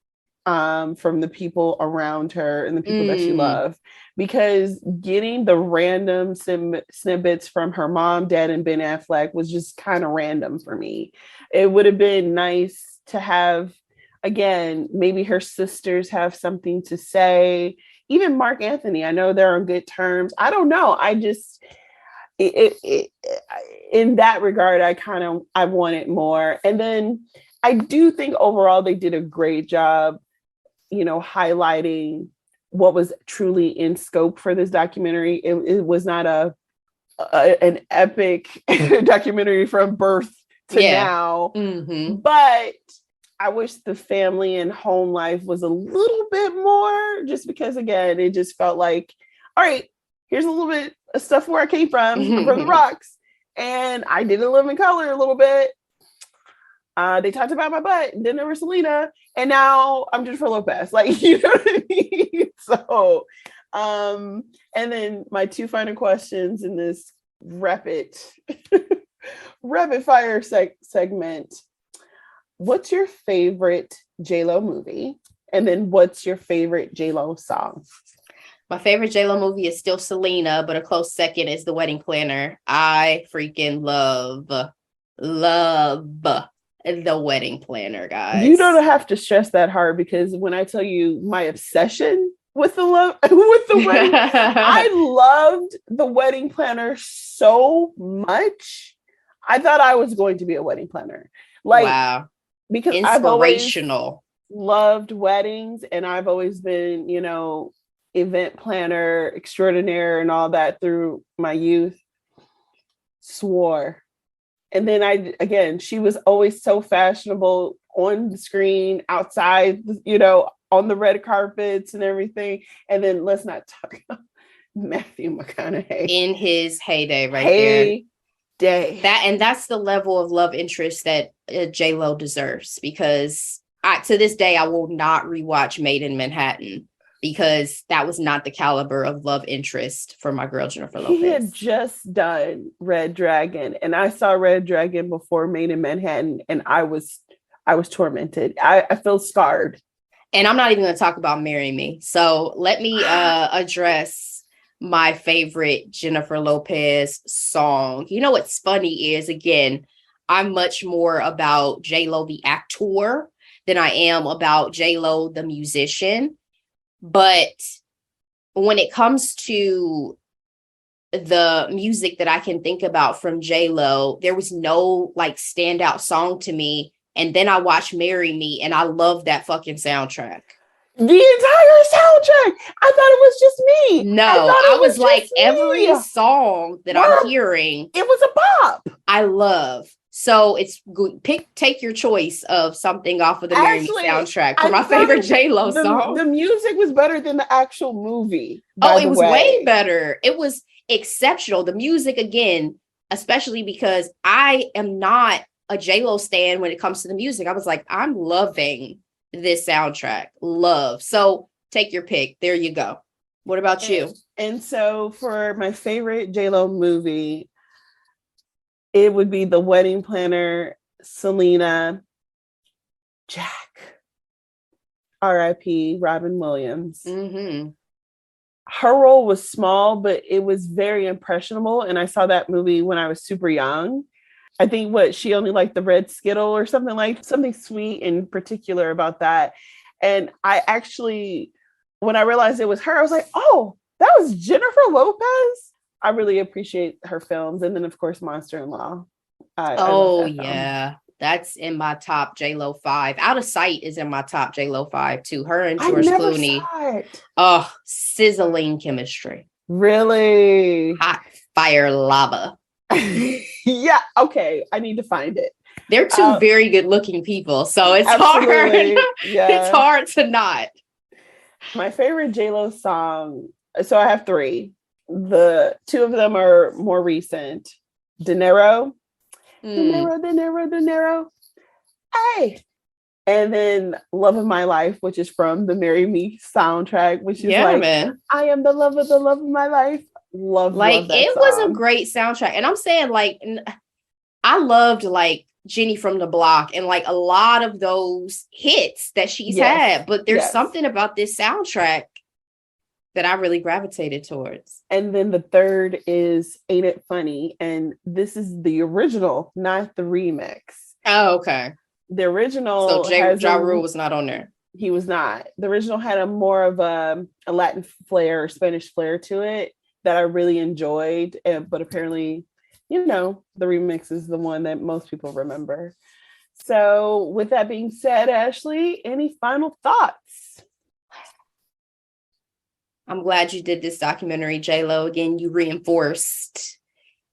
A: from the people around her and the people that she loved, because getting the random snippets from her mom, dad, and Ben Affleck was just kind of random for me. It would have been nice to have, again, maybe her sisters have something to say. Even Mark Anthony, I know they're on good terms. I don't know. I just, in that regard, I wanted more. And then I do think overall they did a great job, highlighting what was truly in scope for this documentary. It was not an epic documentary from birth to now, but I wish the family and home life was a little bit more, just because, again, it just felt like, all right, here's a little bit of stuff where I came from the rocks, and I didn't live in color a little bit. They talked about my butt, and then there was Selena, and now I'm Jennifer Lopez. Like, you know what I mean? So, and then my two final questions in this rapid fire segment. What's your favorite J-Lo movie? And then what's your favorite J-Lo song?
C: My favorite J-Lo movie is still Selena, but a close second is The Wedding Planner. I freaking love The Wedding Planner, guys.
A: You don't have to stress that hard, because when I tell you my obsession with the wedding, I loved The Wedding Planner so much. I thought I was going to be a wedding planner. Like, wow. Because
C: inspirational.
A: I've always loved weddings, and I've always been, event planner extraordinaire and all that through my youth. Swore. And then she was always so fashionable on the screen, outside, on the red carpets and everything. And then let's not talk about Matthew McConaughey
C: in his heyday, there.
A: Day.
C: That's the level of love interest that J-Lo deserves, because to this day I will not rewatch Made in Manhattan, because that was not the caliber of love interest for my girl Jennifer Lopez.
A: He had just done Red Dragon, and I saw Red Dragon before Made in Manhattan, and I was tormented. I feel scarred.
C: And I'm not even going to talk about Marry Me. So let me address my favorite Jennifer Lopez song. What's funny is, again, I'm much more about J-Lo the actor than I am about J-Lo the musician. But when it comes to the music that I can think about from J-Lo, there was no standout song to me. And then I watched Marry Me, and I love that fucking soundtrack.
A: The entire soundtrack. I thought it was just me.
C: No, I was like, every song that I'm hearing,
A: it was a bop.
C: I love. So it's good. Take your choice of something off of the Marry Me soundtrack for my favorite J-Lo song.
A: The music was better than the actual movie.
C: It was way better. It was exceptional. The music, again, especially because I am not a J-Lo stan when it comes to the music. I was like, I'm loving this soundtrack. Love. So take your pick. There you go. What about you?
A: And so for my favorite J-Lo movie, it would be The Wedding Planner, Selena, Jack, R.I.P. Robin Williams.
C: Mm-hmm.
A: Her role was small, but it was very impressionable. And I saw that movie when I was super young. I think she only liked the red Skittle or something sweet in particular about that. And I actually, when I realized it was her, I was like, oh, That was Jennifer Lopez. I really appreciate her films. And then, of course, Monster-in-Law. I love that
C: yeah. That's in my top J-Lo 5. Out of Sight is in my top J-Lo 5 too. Her and George Clooney. Oh, sizzling chemistry.
A: Really?
C: Hot fire lava.
A: Yeah. Okay. I need to find it.
C: They're two very good looking people. So it's
A: absolutely.
C: hard.
A: Yeah.
C: It's hard to not.
A: My favorite J-Lo song. So I have 3. The 2 of them are more recent. Dinero. Dinero. Hey. And then Love of My Life, which is from the Marry Me soundtrack, which is man. I am the love of my life. Love that
C: it
A: song.
C: Was a great soundtrack. And I'm saying I loved Jenny from the Block and a lot of those hits that she's had. But there's something about this soundtrack that I really gravitated towards.
A: And then the third is Ain't It Funny? And this is the original, not the remix.
C: Oh, okay.
A: The original. So
C: Ja Rule was not on there.
A: He was not. The original had a more of a Latin flair, or Spanish flair to it that I really enjoyed. But apparently, the remix is the one that most people remember. So with that being said, Ashley, any final thoughts?
C: I'm glad you did this documentary, J-Lo. Again, you reinforced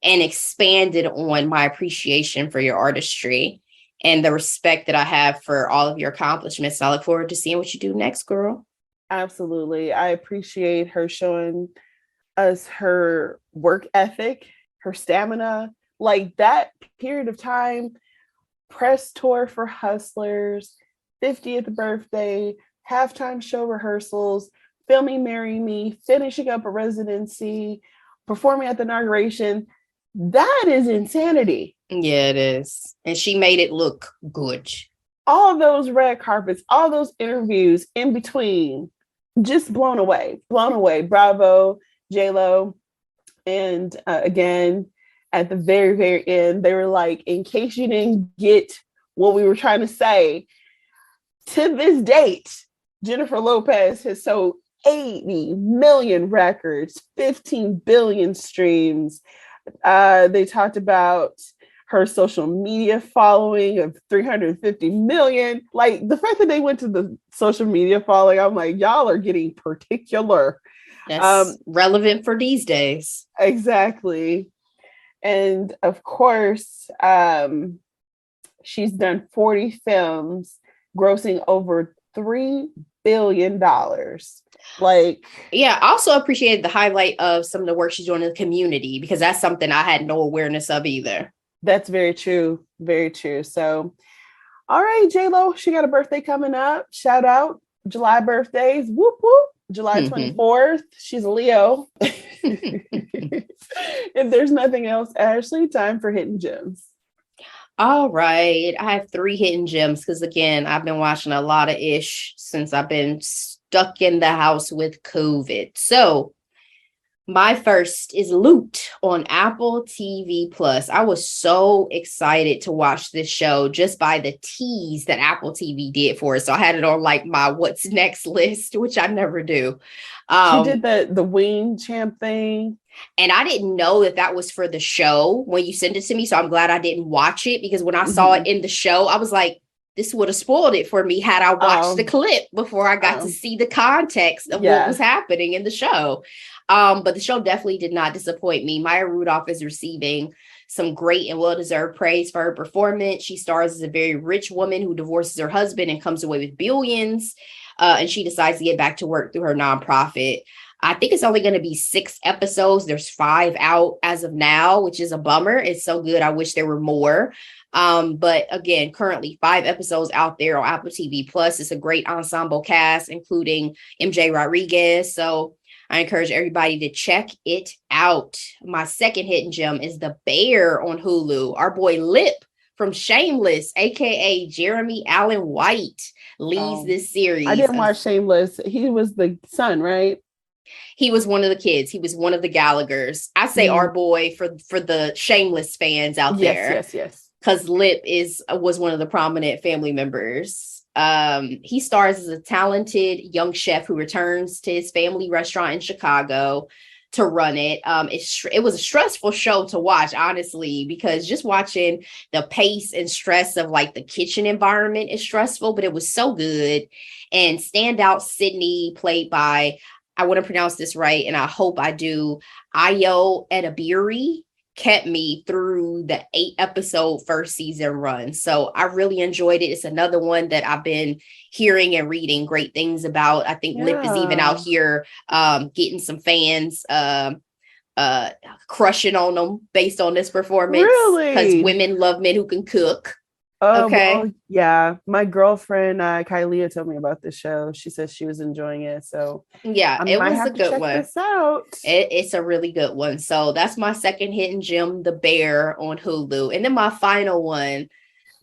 C: and expanded on my appreciation for your artistry and the respect that I have for all of your accomplishments. I look forward to seeing what you do next, girl.
A: Absolutely. I appreciate her showing us her work ethic, her stamina, that period of time, press tour for Hustlers, 50th birthday, halftime show rehearsals, filming Marry Me, finishing up a residency, performing at the inauguration. That is insanity.
C: Yeah, it is. And she made it look good.
A: All those red carpets, all those interviews in between, just blown away. Bravo, J-Lo. And again, at the very, very end, they were like, in case you didn't get what we were trying to say, to this date, Jennifer Lopez has sold 80 million records, 15 billion streams. They talked about her social media following of 350 million. The fact that they went to the social media following, I'm like, y'all are getting particular.
C: That's relevant for these days.
A: Exactly. And of course, she's done 40 films, grossing over $3 billion.
C: Yeah, I also appreciated the highlight of some of the work she's doing in the community, because that's something I had no awareness of either.
A: That's very true. Very true. So, all right, J-Lo, she got a birthday coming up. Shout out. July birthdays. Whoop, whoop. July 24th. She's a Leo. If there's nothing else, Ashley, time for Hidden Gems.
C: All right. I have 3 hidden gems because, again, I've been watching a lot of ish since I've been stuck in the house with COVID. So my first is Loot on Apple TV Plus. I was so excited to watch this show just by the tease that Apple TV did for us. So I had it on my what's next list, which I never do.
A: She did the wing champ thing.
C: And I didn't know that was for the show when you sent it to me. So I'm glad I didn't watch it, because when I saw it in the show, I was like, this would have spoiled it for me had I watched the clip before I got to see the context of what was happening in the show. But the show definitely did not disappoint me. Maya Rudolph is receiving some great and well-deserved praise for her performance. She stars as a very rich woman who divorces her husband and comes away with billions. And she decides to get back to work through her nonprofit. I think it's only going to be 6 episodes. There's 5 out as of now, which is a bummer. It's so good. I wish there were more. But again, currently 5 episodes out there on Apple TV Plus. It's a great ensemble cast, including MJ Rodriguez. So I encourage everybody to check it out. My second hidden gem is The Bear on Hulu. Our boy Lip from Shameless, aka Jeremy Allen White, leads this series.
A: I didn't watch Shameless. He was the son, right?
C: He was one of the kids. He was one of the Gallaghers. I say our boy for the Shameless fans out there.
A: Yes.
C: Because Lip was one of the prominent family members. He stars as a talented young chef who returns to his family restaurant in Chicago to run it. It was a stressful show to watch, honestly, because just watching the pace and stress of like the kitchen environment is stressful, but it was so good. And standout Sydney, played by, I want to pronounce this right, and I hope I do, Ayo Edebiri, kept me through the 8-episode first season run. So I really enjoyed it. It's another one that I've been hearing and reading great things about. I think Lip is even out here getting some fans crushing on them based on this performance.
A: Really?
C: Because women love men who can cook.
A: Oh,
C: okay.
A: Well, yeah. My girlfriend, Kylie, told me about this show. She says she was enjoying it. So
C: yeah, it was a good one.
A: This out.
C: It's a really good one. So that's my second hidden gem, The Bear on Hulu. And then my final one,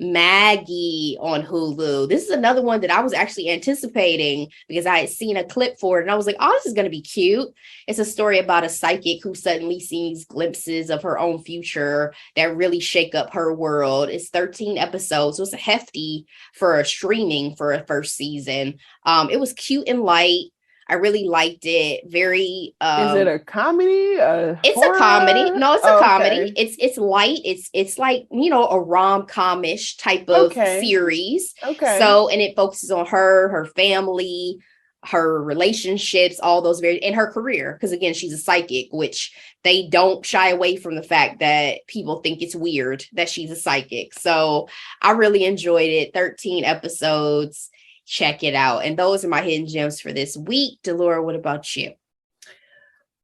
C: Maggie on Hulu. This is another one that I was actually anticipating because I had seen a clip for it and I was like, oh, this is going to be cute. It's a story about a psychic who suddenly sees glimpses of her own future that really shake up her world. It's 13 episodes. So it's hefty for streaming for a first season. It was cute and light. I really liked it. Very
A: is it a comedy?
C: It's
A: horror?
C: A comedy. No, it's a comedy.
A: Okay.
C: It's light. It's like, a rom-com-ish type of series.
A: Okay.
C: So, and it focuses on her family, her relationships, all those and her career. Because again, she's a psychic, which they don't shy away from the fact that people think it's weird that she's a psychic. So I really enjoyed it. 13 episodes. Check it out. And those are my hidden gems for this week. Delora, what about you?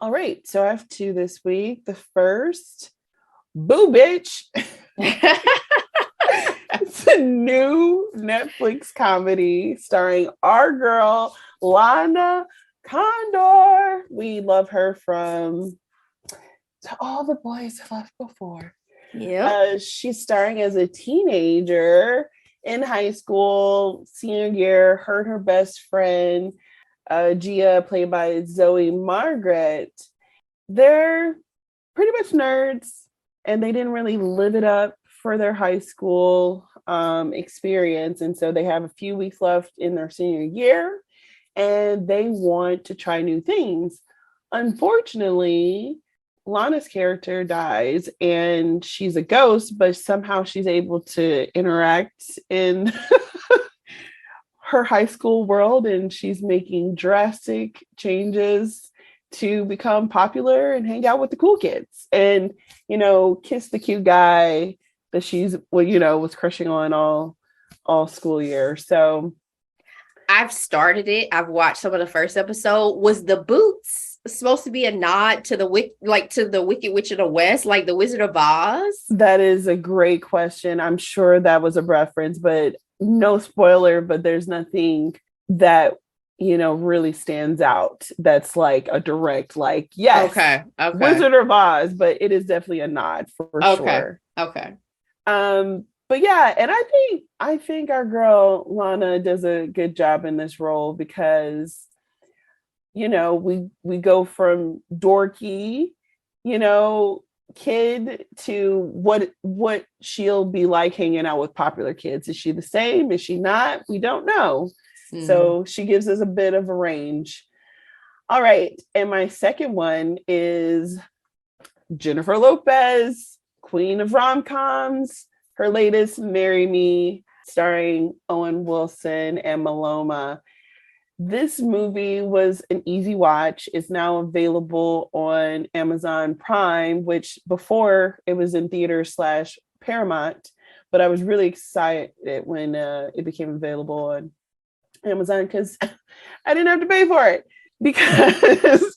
A: All right. So I have 2 this week. The first, Boo Bitch. It's a new Netflix comedy starring our girl, Lana Condor. We love her from To All the Boys I've Loved Before.
C: Yeah.
A: She's starring as a teenager in high school, senior year. Her and her best friend, Gia, played by Zoe Margaret, they're pretty much nerds, and they didn't really live it up for their high school experience. And so they have a few weeks left in their senior year, and they want to try new things. Unfortunately, Lana's character dies and she's a ghost, but somehow she's able to interact in her high school world, and she's making drastic changes to become popular and hang out with the cool kids and, kiss the cute guy that she's, was crushing on all school year. So
C: I've started it. I've watched some of the first episode. Was the boots supposed to be a nod to the Wicked Witch of the West, like the Wizard of Oz?
A: That is a great question. I'm sure that was a reference, but no spoiler, but there's nothing that, really stands out. That's like a direct, yes,
C: okay.
A: Wizard of Oz, but it is definitely a nod for sure.
C: Okay.
A: But yeah, and I think our girl Lana does a good job in this role because we go from dorky, kid to what she'll be like hanging out with popular kids. Is she the same? Is she not? We don't know. Mm-hmm. So she gives us a bit of a range. All right. And my second one is Jennifer Lopez, queen of rom-coms. Her latest, Marry Me, starring Owen Wilson and Maloma. This movie was an easy watch. It's now available on Amazon Prime, which before it was in theater / Paramount, but I was really excited when it became available on Amazon because I didn't have to pay for it because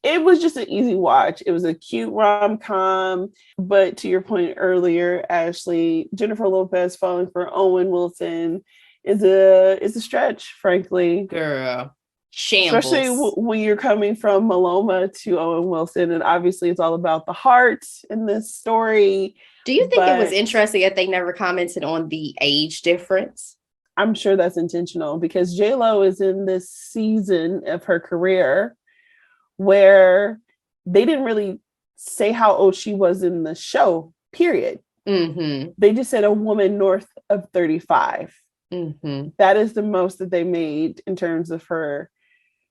A: it was just an easy watch. It was a cute rom-com, but to your point earlier, Ashley, Jennifer Lopez falling for Owen Wilson is a stretch, frankly.
C: Girl, shambles.
A: Especially when you're coming from Maloma to Owen Wilson, and obviously it's all about the heart in this story.
C: Do you think it was interesting that they never commented on the age difference?
A: I'm sure that's intentional because J-Lo is in this season of her career where they didn't really say how old she was in the show, period.
C: Mm-hmm.
A: They just said a woman north of 35. That is the most that they made in terms of her.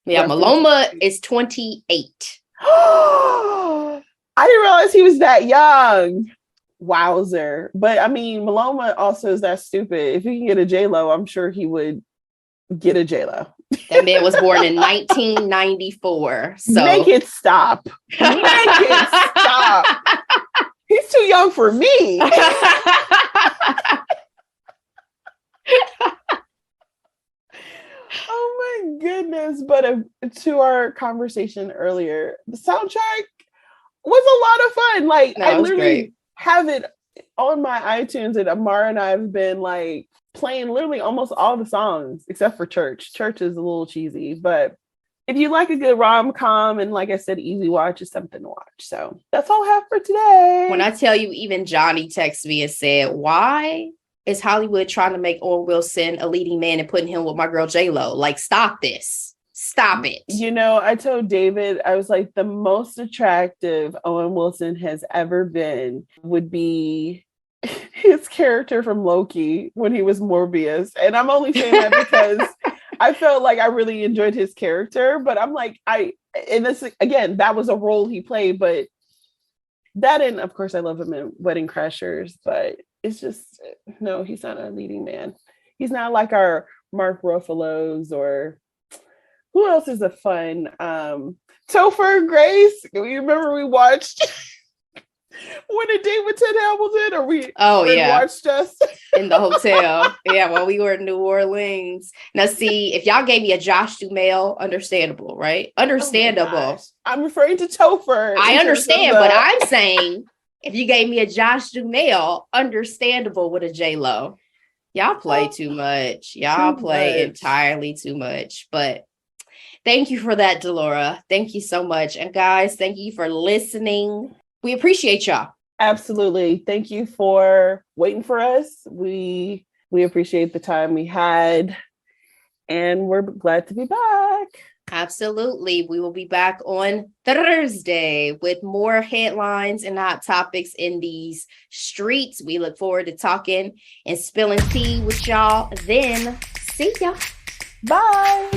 C: Yeah, Maloma is 28.
A: I didn't realize he was that young. Wowzer. But I mean, Maloma also is that stupid. If he can get a J-Lo, I'm sure he would get a J-Lo.
C: That man was born in 1994. So
A: make it stop. Make it stop. He's too young for me. Oh my goodness. But to our conversation earlier, the soundtrack was a lot of fun. Like, I literally have it on my iTunes, and Amara and I have been like playing literally almost all the songs except for Church. Church is a little cheesy, but if you like a good rom-com and, like I said, easy watch, is something to watch. So that's all I have for today.
C: When I tell you, even Johnny texted me and said, why is Hollywood trying to make Owen Wilson a leading man and putting him with my girl J-Lo? Like, stop this. Stop it.
A: You know, I told David, I was like, the most attractive Owen Wilson has ever been would be his character from Loki when he was Morbius. And I'm only saying that because I felt like I really enjoyed his character, but I'm like, and this, again, that was a role he played, but that, and of course I love him in Wedding Crashers, but it's just, no, he's not a leading man. He's not like our Mark Ruffalo's, or who else is a fun, Topher Grace. You remember we watched When a Date with Ted Hamilton, or we watched us
C: in the hotel. Yeah, while we were in New Orleans. Now, see, if y'all gave me a Josh Duhamel, understandable, right? Understandable.
A: Oh, I'm referring to Topher.
C: I understand, but I'm saying if you gave me a Josh Duhamel, understandable with a J-Lo. Y'all play too much. Y'all play entirely too much. But thank you for that, Delora. Thank you so much. And guys, thank you for listening. We appreciate y'all.
A: Absolutely. Thank you for waiting for us. We appreciate the time we had, and we're glad to be back.
C: Absolutely. We will be back on Thursday with more headlines and hot topics in these streets. We look forward to talking and spilling tea with y'all then. See ya.
A: Bye.